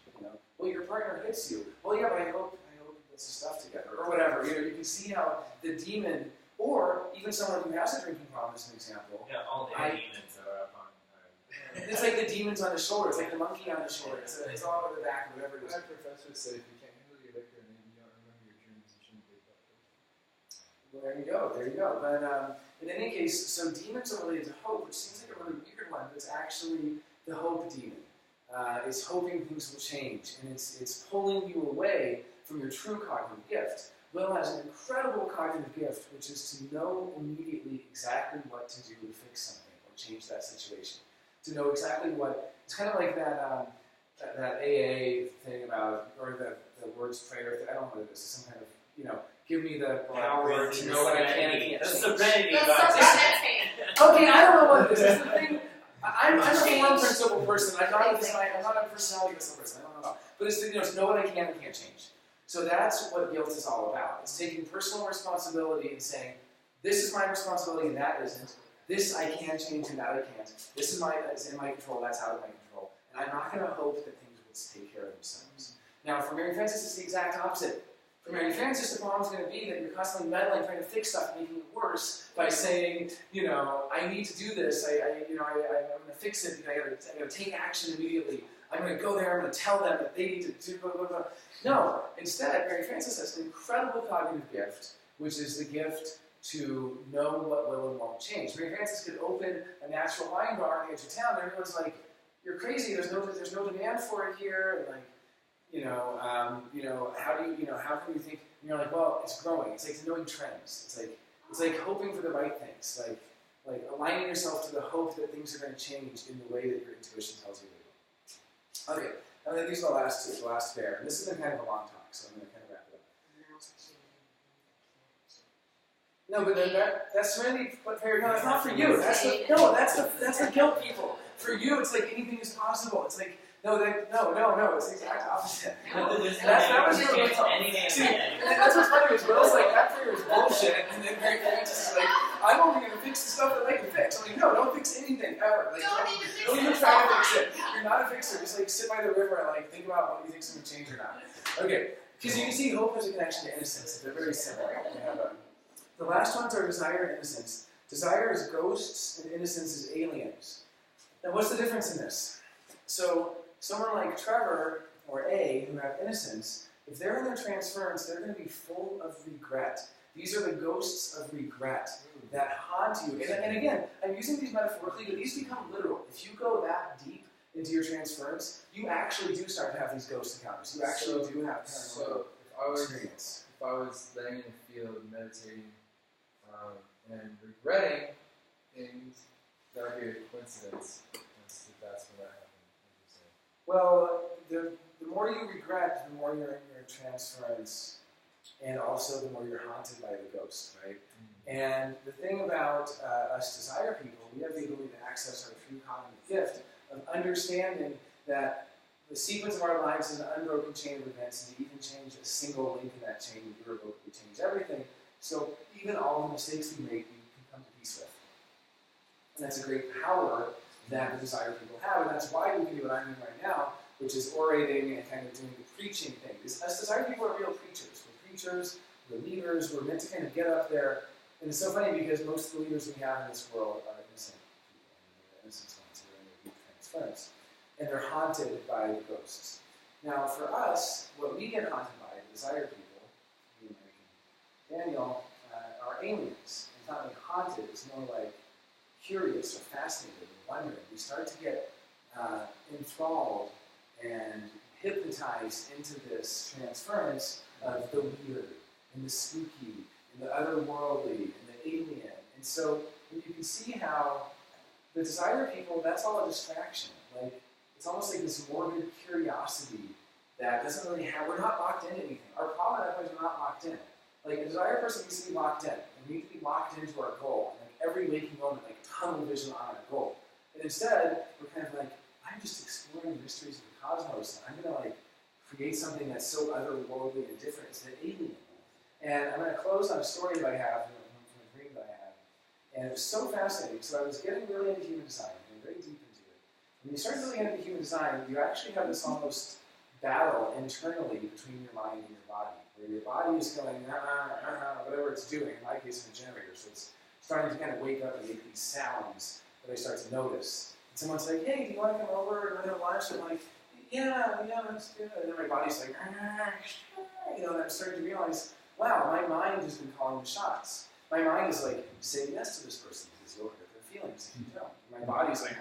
Well, your partner hits you. Well, yeah, but I hope he gets his stuff together, or whatever. You can see how the demon, or even someone who has a drinking problem, as an example. Yeah, all the demons are up on. It's like the demons on the shoulder. It's like the monkey on the shoulder. It's all over the back, whatever it is. My professor said if you can't handle your liquor and you don't remember your dreams, you shouldn't be that person. Well, there you go. But in any case, so demons are related to hope, which seems like a really weird one, but it's actually the hope demon. It's hoping things will change, and it's pulling you away from your true cognitive gift. Will has an incredible cognitive gift, which is to know immediately exactly what to do to fix something or change that situation. To know exactly what, it's kind of like that AA thing about, or the words prayer thing, I don't know what it is, it's some kind of, give me the power to know what I can and can't That's change. serenity. Okay, I don't know what it is. That's the thing. I'm a form principle person. I'm not a personality person. I don't know. But it's to know what I can and can't change. So that's what guilt is all about. It's taking personal responsibility and saying, this is my responsibility and that isn't. This I can change and that I can't. This is in my control, that's out of my control. And I'm not going to hope that things will take care of themselves. Now, for Mary Frances, it's the exact opposite. For Mary Frances, the problem is going to be that you're constantly meddling, trying to fix stuff, making it worse by saying, I need to do this. I'm going to fix it. I got to take action immediately. I'm going to go there. I'm going to tell them that they need to do blah, blah, blah. No. Instead, Mary Frances has an incredible cognitive gift, which is the gift to know what will and won't change. Mary Frances could open a natural wine bar on the edge of town, and everyone's like, "You're crazy. There's no demand for it here." And how can you think? And you're like, well, it's growing. It's like knowing trends. It's like hoping for the right things. Like aligning yourself to the hope that things are going to change in the way that your intuition tells you they will. Okay, and then these are the last pair. And this has been kind of a long talk, so I'm going to kind of wrap it up. No, but that's serenity. But no, that's not for you. That's the guilt people. For you, it's like anything is possible. It's like no, it's the exact opposite. That was your See, that's what's funny. because Will's like, that prayer is bullshit, and then Mary Frances is like, I'm only going to fix the stuff that I can fix. I'm like, no, don't fix anything ever. Like, don't even try to fix it. You're not a fixer. Just like sit by the river and like think about what you think's going to change or not. Okay, because you can see hope has a connection to innocence. They're very similar. The last ones are desire and innocence. Desire is ghosts, and innocence is aliens. Now, what's the difference in this? So, someone like Trevor or A, who have innocence, if they're in their transference, they're going to be full of regret. These are the ghosts of regret that haunt you. And again, I'm using these metaphorically, but these become literal. If you go that deep into your transference, you actually do start to have these ghost encounters. You actually do have paranormal experience. If I was laying in the field meditating and regretting things, that would be a coincidence. That's what happened. Well, the more you regret, the more you're in your transference, and also the more you're haunted by the ghost, right? Mm-hmm. And the thing about us desire people, we have the ability to access our true cognitive gift of understanding that the sequence of our lives is an unbroken chain of events, and to even change a single link in that chain would irrevocably change everything. So even all the mistakes we make, we can come to peace with. And that's a great power that the desire people have, and that's why we can do what I'm doing right now, which is orating and kind of doing the preaching thing. Because us desire people are real preachers. We're preachers, we're leaders, we're meant to kind of get up there. And it's so funny because most of the leaders we have in this world are innocent people. They're innocent ones who are in their deep transference. And they're haunted by the ghosts. Now, for us, what we get haunted by, the desire people, me, Mike, and Daniel, are aliens. It's not like haunted, it's more like curious or fascinated and wondering. We start to get enthralled and hypnotized into this transference of the weird and the spooky and the otherworldly and the alien. And so you can see how the desire people, that's all a distraction. Like, it's almost like this morbid curiosity that doesn't really have, we're not locked into anything. Our problem at that point is we're not locked in. Like, a desire person needs to be locked in. And we need to be locked into our goal. And like every waking moment, like tunnel vision on our goal. And instead, we're kind of like, I'm just exploring the mysteries of the cosmos, and I'm going to like create something that's so otherworldly and different. It's the alien. And I'm going to close on a story that I have from a dream that I had. And it was so fascinating. So I was getting really into human design, getting very deep into it. When you start really into human design, you actually have this almost battle internally between your mind and your body, where your body is going, whatever it's doing. In my case, I'm a generator, so it's starting to kind of wake up and make these sounds that I start to notice. And someone's like, hey, do you want to come over and have lunch? And I'm like, yeah, let's do it. And then my body's like, and I'm starting to realize, wow, my mind has been calling the shots. My mind is like, say yes to this person because you'll hurt their feelings if you don't. And my body's like,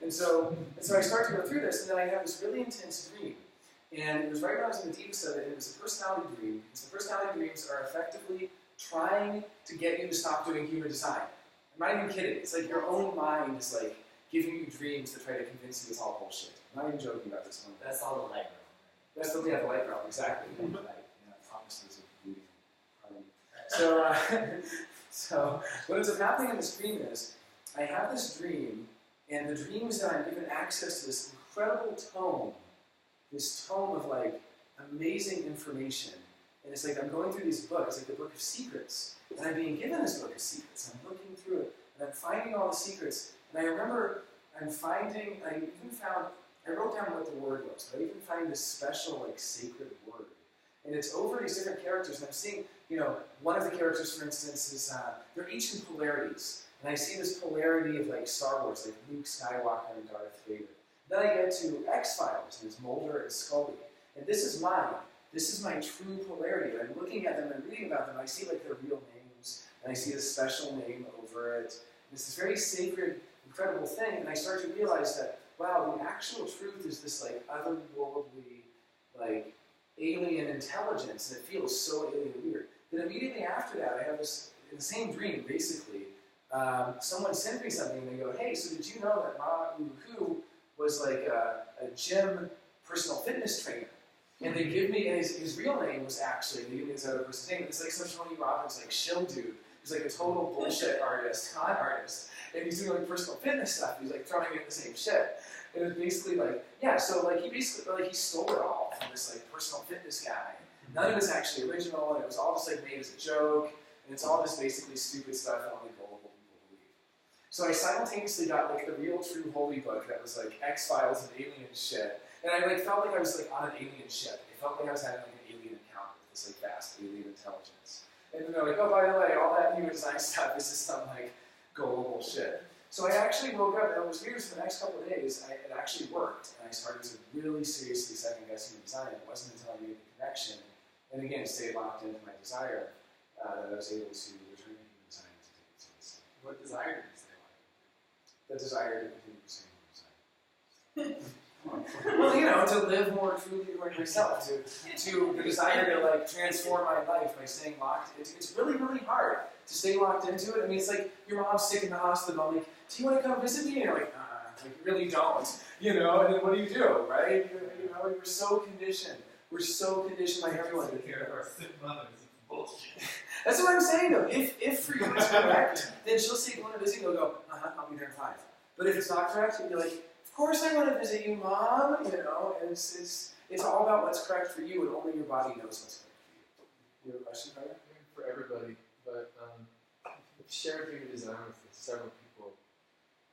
And so I start to go through this, and then I have this really intense dream. And it was right when I was in the deepest of it, and it was a personality dream. Because the personality dreams are effectively trying to get you to stop doing human design. I'm not even kidding. It's like your own mind is like giving you dreams to try to convince you it's all bullshit. I'm not even joking about this one. That's all the light realm. That's the light realm, exactly. Promises of beauty. So what ends up happening in this dream is, I have this dream, and the dream is that I'm given access to this incredible tome, this tome of like amazing information. And it's like I'm going through these books, like the Book of Secrets, and I'm being given this Book of Secrets. I'm looking through it, and I'm finding all the secrets. And I remember I wrote down what the word was, but I even find this special, like, sacred word. And it's over these different characters, and I'm seeing, one of the characters, for instance, is, they're each in polarities. And I see this polarity of, like, Star Wars, like Luke Skywalker and Darth Vader. Then I get to X-Files, and it's Mulder and Scully. And this is mine. This is my true polarity. I'm looking at them and reading about them. I see, like, their real names, and I see a special name over it. And it's this very sacred, incredible thing, and I start to realize that, wow, the actual truth is this, like, otherworldly, like, alien intelligence, and it feels so alien weird. Then immediately after that, I have this, in the same dream, basically, someone sent me something, and they go, hey, so did you know that Ma Uhu was, like, a gym personal fitness trainer? And they give me, and his real name was actually, they give me this other person's name, it's like some Tony Robbins, like, shill dude, who's like a total bullshit artist, con artist. And he's doing like personal fitness stuff. He's like throwing in the same shit. And it's basically like, yeah, so like he basically, like he stole it all from this like personal fitness guy. None of it's actually original, and it was all just like made as a joke, and it's all just basically stupid stuff that only gullible people believe. So I simultaneously got like the real true holy book that was like X-Files and alien shit, and I like felt like I was like on an alien ship. It felt like I was having like an alien encounter with this like vast alien intelligence. And then they're like, oh, by the way, all that human design stuff is just some like gullible shit. So I actually woke up, and it was weird, for the next couple of days, it actually worked, and I started to really seriously second-guess human design. It wasn't until I made the connection, and again, stayed locked into my desire, that I was able to return to human design today. So What desire did you stay like? the desire to continue pursuing human design. Well, you know, to live more truly toward yourself, to the desire to like transform my life by staying locked. It's really, really hard to stay locked into it. I mean, it's like your mom's sick in the hospital. I'm like, do you want to come visit me? And you're like, like you really don't, you know. And then what do, right? You know, we're so conditioned. We're so conditioned by everyone to care of our sick mothers. It's bullshit. That's what I'm saying, though. If for you it's correct, then she'll say, want to visit? You'll go, I'll be there in 5. But if it's not correct, you'll be like, of course I want to visit you, Mom. You know, and it's all about what's correct for you, and only your body knows what's correct for you. You have a question, Carter? For everybody, but shared human design with several people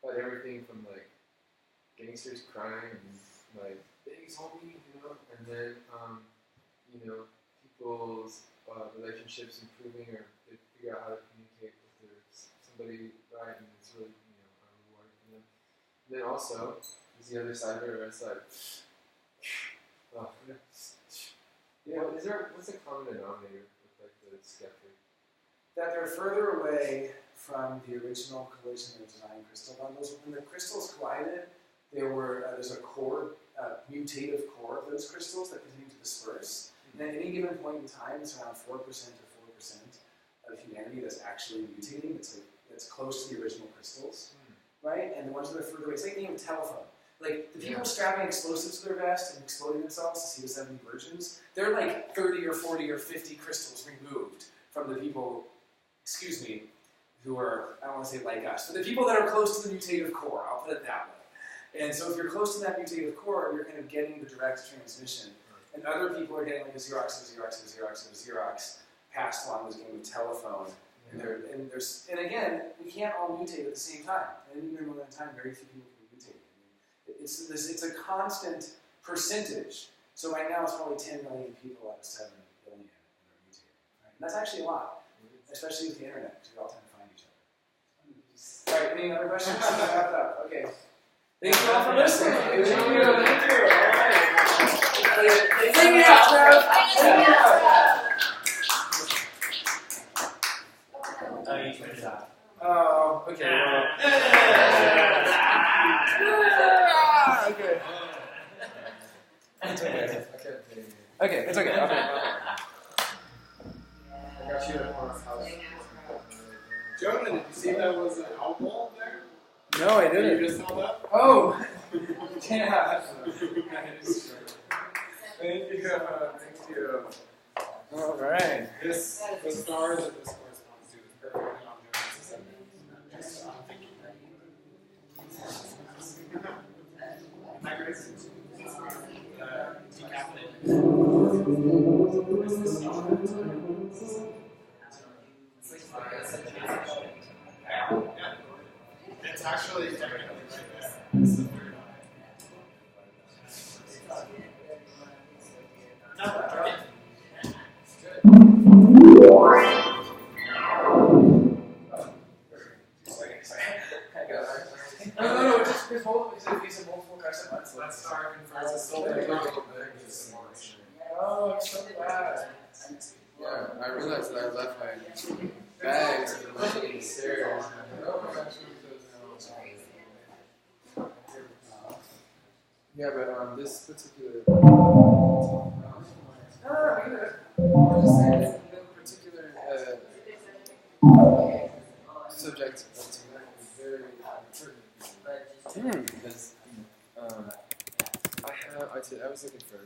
about everything from like gangsters crying and like thanks homie, you know, and then you know, people's relationships improving, or they figure out how to communicate with somebody right, and it's really, you know, a reward for them. And then also there's the other side of it where it's like what's the common denominator with like the skeptic? That they're further away from the original collision of design crystal bundles. When the crystals collided, there's a core, mutative core of those crystals that continue to disperse. And at any given point in time, it's around 4% to 4% of humanity that's actually mutating. That's close to the original crystals, right? And the ones that are further away, it's like the name of telephone. Like the people strapping explosives to their vest and exploding themselves to see the 70 virgins, they're like 30 or 40 or 50 crystals removed from the people, who are, I don't want to say like us, but the people that are close to the mutative core, I'll put it that way. And so if you're close to that mutative core, you're kind of getting the direct transmission. And other people are getting like a Xerox of a Xerox of a Xerox of a Xerox passed along this game of telephone. And again, we can't all mutate at the same time. And in any moment in time, very few people can mutate. I mean, it's a constant percentage. So right now, it's probably 10 million people out of 7 billion that are mutating. Right? And that's actually a lot, especially with the internet, because we all tend to find each other. All right, any other questions? Wrap it up. Okay. Thank you all for listening. Thank you. All right. Thank you, Oh, you turned it off. Oh, okay. Okay. It's okay. Okay, it's okay. I got you at Mark's house. Jonah, did you see that was an owl there? No, I That didn't. you just held up? Oh! Yeah. Thank you. Thank you. All right. The star that this corresponds to is perfect. I'm doing this. Just thinking. Hi, Grace. Decaffeinated. Is the star? Yeah. It's actually technically right there. It's the third eye. No, okay. No, just hold it because these are multiple cars at once. Let's start confirms the soul. Oh, I'm so glad. Yeah, I realized that I left my bags at the bottom of the stairs. Yeah, but this particular. I'm just saying, the particular subject to me is very important because I was looking for